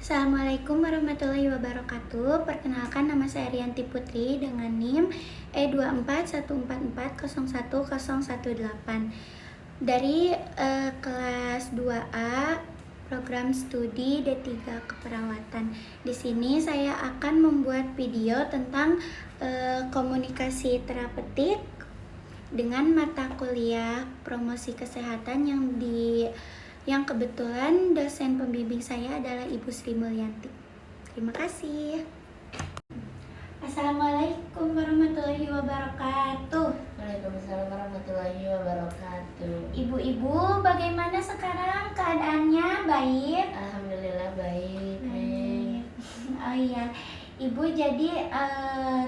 Assalamualaikum warahmatullahi wabarakatuh. Perkenalkan, nama saya Rianti Putri dengan NIM E24144011018 dari kelas 2A program studi D3 Keperawatan. Di sini saya akan membuat video tentang komunikasi terapeutik dengan mata kuliah promosi kesehatan yang kebetulan dosen pembimbing saya adalah Ibu Sri Mulyanti. Terima kasih. Assalamualaikum warahmatullahi wabarakatuh. Waalaikumsalam warahmatullahi wabarakatuh. Ibu-ibu, bagaimana sekarang keadaannya? Baik? Alhamdulillah baik. Oh iya, Ibu, jadi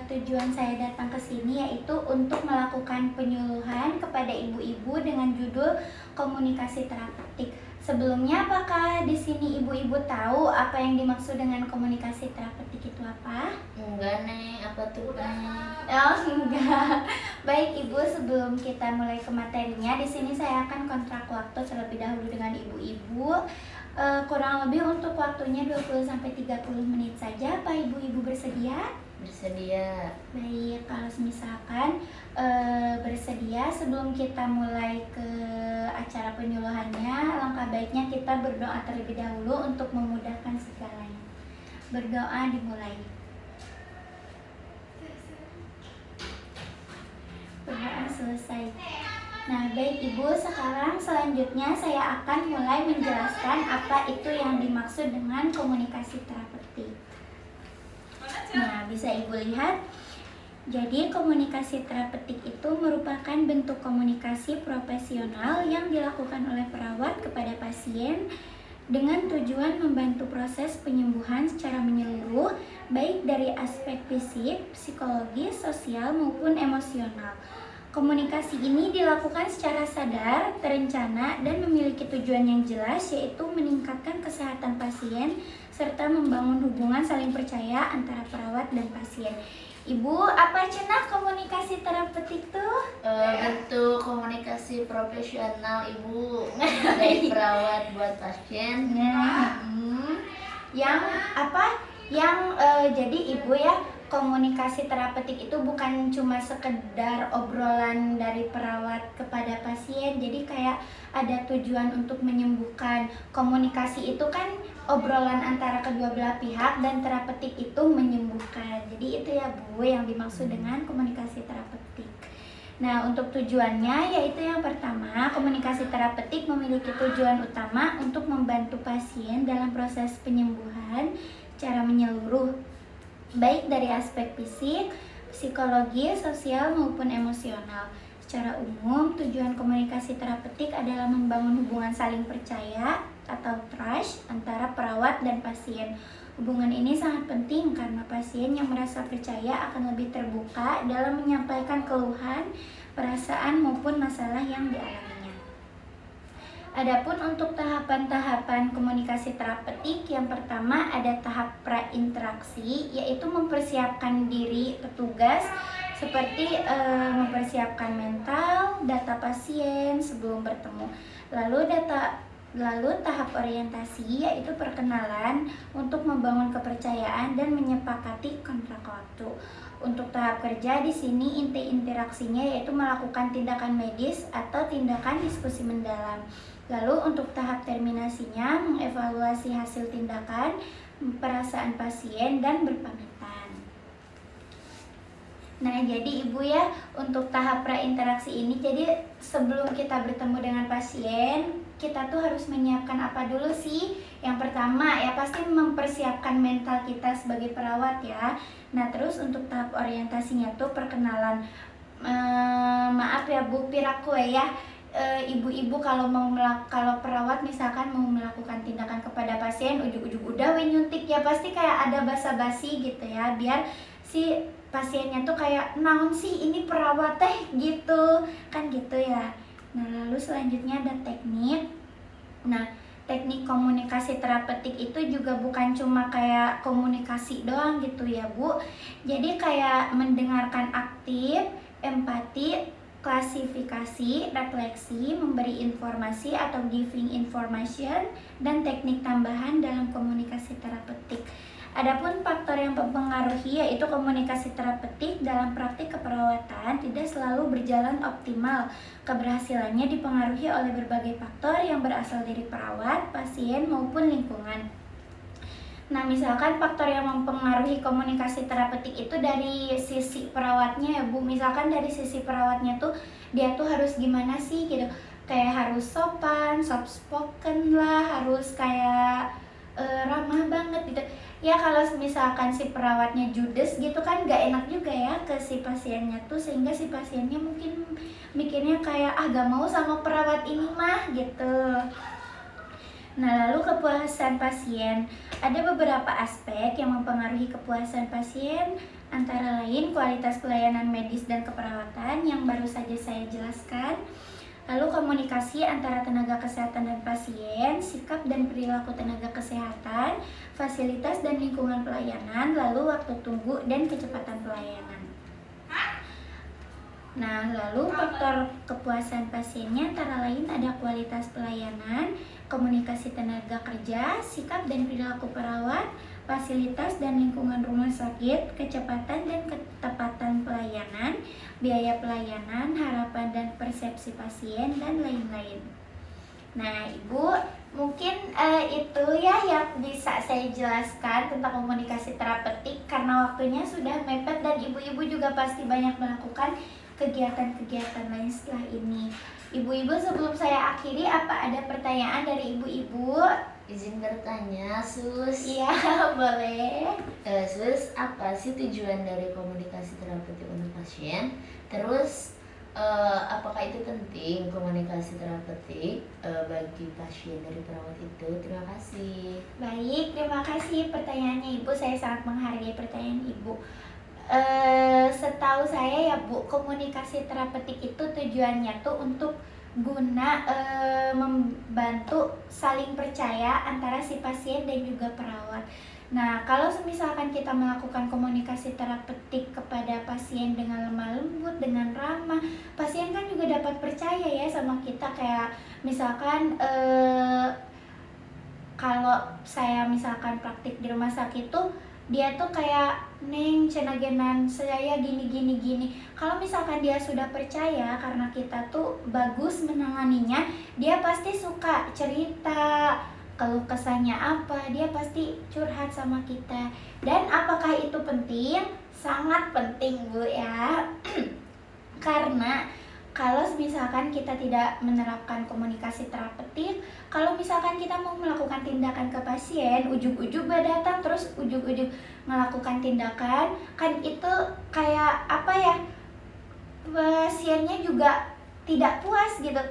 tujuan saya datang ke sini yaitu untuk melakukan penyuluhan kepada ibu-ibu dengan judul komunikasi terapeutik. Sebelumnya, apakah di sini ibu-ibu tahu apa yang dimaksud dengan komunikasi terapeutik itu apa? Enggak, Neng. Apa tuh, Neng? Oh, enggak. Baik, Ibu, sebelum kita mulai ke materinya, di sini saya akan kontrak waktu terlebih dahulu dengan ibu-ibu. Kurang lebih untuk waktunya 20-30 menit saja. Apa ibu-ibu bersedia? Bersedia. Baik, kalau misalkan bersedia, sebelum kita mulai ke acara penyuluhannya, alangkah baiknya kita berdoa terlebih dahulu untuk memudahkan segalanya. Berdoa dimulai. Berdoa selesai. Nah, baik Ibu, sekarang selanjutnya saya akan mulai menjelaskan apa itu yang dimaksud dengan komunikasi terapeutik. Nah, bisa Ibu lihat. Jadi, komunikasi terapeutik itu merupakan bentuk komunikasi profesional yang dilakukan oleh perawat kepada pasien dengan tujuan membantu proses penyembuhan secara menyeluruh, baik dari aspek fisik, psikologis, sosial, maupun emosional. Komunikasi ini dilakukan secara sadar, terencana, dan memiliki tujuan yang jelas, yaitu meningkatkan kesehatan pasien serta membangun hubungan saling percaya antara perawat dan pasien. Ibu, apa cenah komunikasi terapeutik tuh? Bentuk komunikasi profesional, Ibu, dari perawat buat pasien. Nah, yang apa? Jadi Ibu ya, komunikasi terapeutik itu bukan cuma sekedar obrolan dari perawat kepada pasien. Jadi kayak ada tujuan untuk menyembuhkan. Komunikasi itu kan obrolan antara kedua belah pihak, dan terapeutik itu menyembuhkan. Jadi itu ya Bu yang dimaksud dengan komunikasi terapeutik. Nah, untuk tujuannya yaitu yang pertama, komunikasi terapeutik memiliki tujuan utama untuk membantu pasien dalam proses penyembuhan secara menyeluruh, baik dari aspek fisik, psikologi, sosial, maupun emosional. Secara umum, tujuan komunikasi terapeutik adalah membangun hubungan saling percaya atau trust antara perawat dan pasien. Hubungan ini sangat penting karena pasien yang merasa percaya akan lebih terbuka dalam menyampaikan keluhan, perasaan, maupun masalah yang dialaminya. Adapun untuk tahapan-tahapan komunikasi terapeutik, yang pertama ada tahap prainteraksi, yaitu mempersiapkan diri petugas seperti mempersiapkan mental, data pasien sebelum bertemu. Lalu tahap orientasi, yaitu perkenalan untuk membangun kepercayaan dan menyepakati kontrak waktu. Untuk tahap kerja di sini inti interaksinya yaitu melakukan tindakan medis atau tindakan diskusi mendalam. Lalu untuk tahap terminasinya mengevaluasi hasil tindakan, perasaan pasien, dan berpamitan. Nah, jadi Ibu ya, untuk tahap prainteraksi ini, jadi sebelum kita bertemu dengan pasien, kita tuh harus menyiapkan apa dulu sih? Yang pertama ya pasti mempersiapkan mental kita sebagai perawat ya. Nah, terus untuk tahap orientasinya tuh perkenalan. Maaf ya Bu, pirakue ya. Ibu-ibu kalau perawat misalkan mau melakukan tindakan kepada pasien, ujug-ujug udah nyuntik ya, pasti kayak ada basa-basi gitu ya, biar si pasiennya tuh kayak naon sih ini perawat teh gitu kan, gitu ya. Nah, lalu selanjutnya ada teknik. Nah, teknik komunikasi terapeutik itu juga bukan cuma kayak komunikasi doang gitu ya Bu. Jadi kayak mendengarkan aktif, empati, klasifikasi, refleksi, memberi informasi atau giving information, dan teknik tambahan dalam komunikasi terapeutik Adapun faktor yang mempengaruhi yaitu komunikasi terapeutik dalam praktik keperawatan tidak selalu berjalan optimal. Keberhasilannya dipengaruhi oleh berbagai faktor yang berasal dari perawat, pasien maupun lingkungan. Nah, misalkan faktor yang mempengaruhi komunikasi terapeutik itu dari sisi perawatnya ya Bu. Misalkan dari sisi perawatnya tuh dia tuh harus gimana sih gitu. Kayak harus sopan, soft spoken lah, harus kayak ramah banget gitu. Ya kalau misalkan si perawatnya judes gitu kan gak enak juga ya ke si pasiennya tuh, sehingga si pasiennya mungkin mikirnya kayak gak mau sama perawat ini mah gitu. Nah, lalu kepuasan pasien. Ada beberapa aspek yang mempengaruhi kepuasan pasien, antara lain kualitas pelayanan medis dan keperawatan yang baru saja saya jelaskan. Lalu komunikasi antara tenaga kesehatan dan pasien, sikap dan perilaku tenaga kesehatan, fasilitas dan lingkungan pelayanan, lalu waktu tunggu dan kecepatan pelayanan. Nah, lalu faktor kepuasan pasiennya antara lain ada kualitas pelayanan, komunikasi tenaga kerja, sikap dan perilaku perawat, fasilitas dan lingkungan rumah sakit, kecepatan dan ketepatan pelayanan, biaya pelayanan, harapan dan persepsi pasien, dan lain-lain. Nah, Ibu, mungkin itu ya yang bisa saya jelaskan tentang komunikasi terapeutik, karena waktunya sudah mepet dan Ibu-ibu juga pasti banyak melakukan kegiatan-kegiatan lain setelah ini. Ibu-ibu, sebelum saya akhiri, apa ada pertanyaan dari Ibu-ibu? Izin bertanya, Sus. Iya, boleh. Sus, apa sih tujuan dari komunikasi terapeutik untuk pasien? Terus, apakah itu penting komunikasi terapeutik bagi pasien dari perawat itu? Terima kasih. Baik, terima kasih pertanyaannya Ibu. Saya sangat menghargai pertanyaan Ibu. Setahu saya ya Bu, komunikasi terapeutik itu tujuannya tuh untuk guna membantu saling percaya antara si pasien dan juga perawat. Nah, kalau misalkan kita melakukan komunikasi terapeutik kepada pasien dengan lemah lembut, dengan ramah, pasien kan juga dapat percaya ya sama kita. Kayak misalkan kalau saya misalkan praktik di rumah sakit tuh, dia tuh kayak, Neng, cenagenan saya gini. Kalau misalkan dia sudah percaya karena kita tuh bagus menanganinya, dia pasti suka cerita keluh kesahnya apa, dia pasti curhat sama kita. Dan apakah itu penting? Sangat penting Bu ya. Karena kalau misalkan kita tidak menerapkan komunikasi terapeutik, kalau misalkan kita mau melakukan tindakan ke pasien, ujug-ujug datang terus ujug-ujug melakukan tindakan, kan itu kayak apa ya, pasiennya juga tidak puas gitu.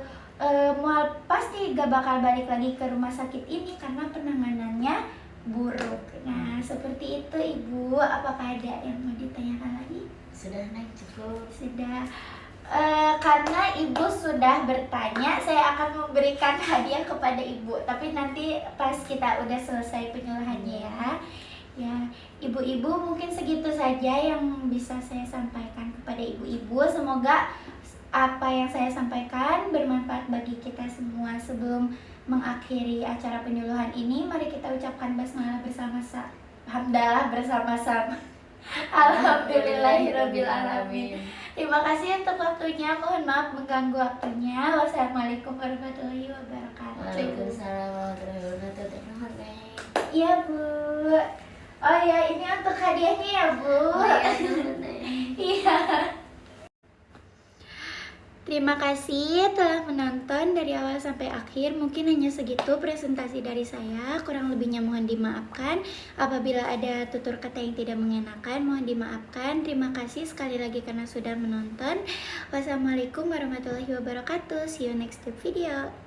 Pasti gak bakal balik lagi ke rumah sakit ini karena penanganannya buruk. Nah, seperti itu Ibu. Apakah ada yang mau ditanyakan lagi? Sudah, Neng, cukup. Sudah. Karena Ibu sudah bertanya, saya akan memberikan hadiah kepada Ibu. Tapi nanti pas kita udah selesai penyuluhannya ya. Ya, Ibu-ibu mungkin segitu saja yang bisa saya sampaikan kepada Ibu-ibu. Semoga apa yang saya sampaikan bermanfaat bagi kita semua. Sebelum mengakhiri acara penyuluhan ini, mari kita ucapkan basmalah bersama-sama. Hamdalah bersama-sama. Alhamdulillahirabbil alamin. Terima kasih untuk waktunya. Mohon maaf mengganggu waktunya. Wassalamualaikum warahmatullahi wabarakatuh. Waalaikumsalam warahmatullahi wabarakatuh. Terima kasih. Iya Bu. Oh ya, ini untuk hadiahnya ya Bu. Iya. Terima kasih telah menonton dari awal sampai akhir. Mungkin hanya segitu presentasi dari saya. Kurang lebihnya mohon dimaafkan. Apabila ada tutur kata yang tidak mengenakan, mohon dimaafkan. Terima kasih sekali lagi karena sudah menonton. Wassalamualaikum warahmatullahi wabarakatuh. See you next video.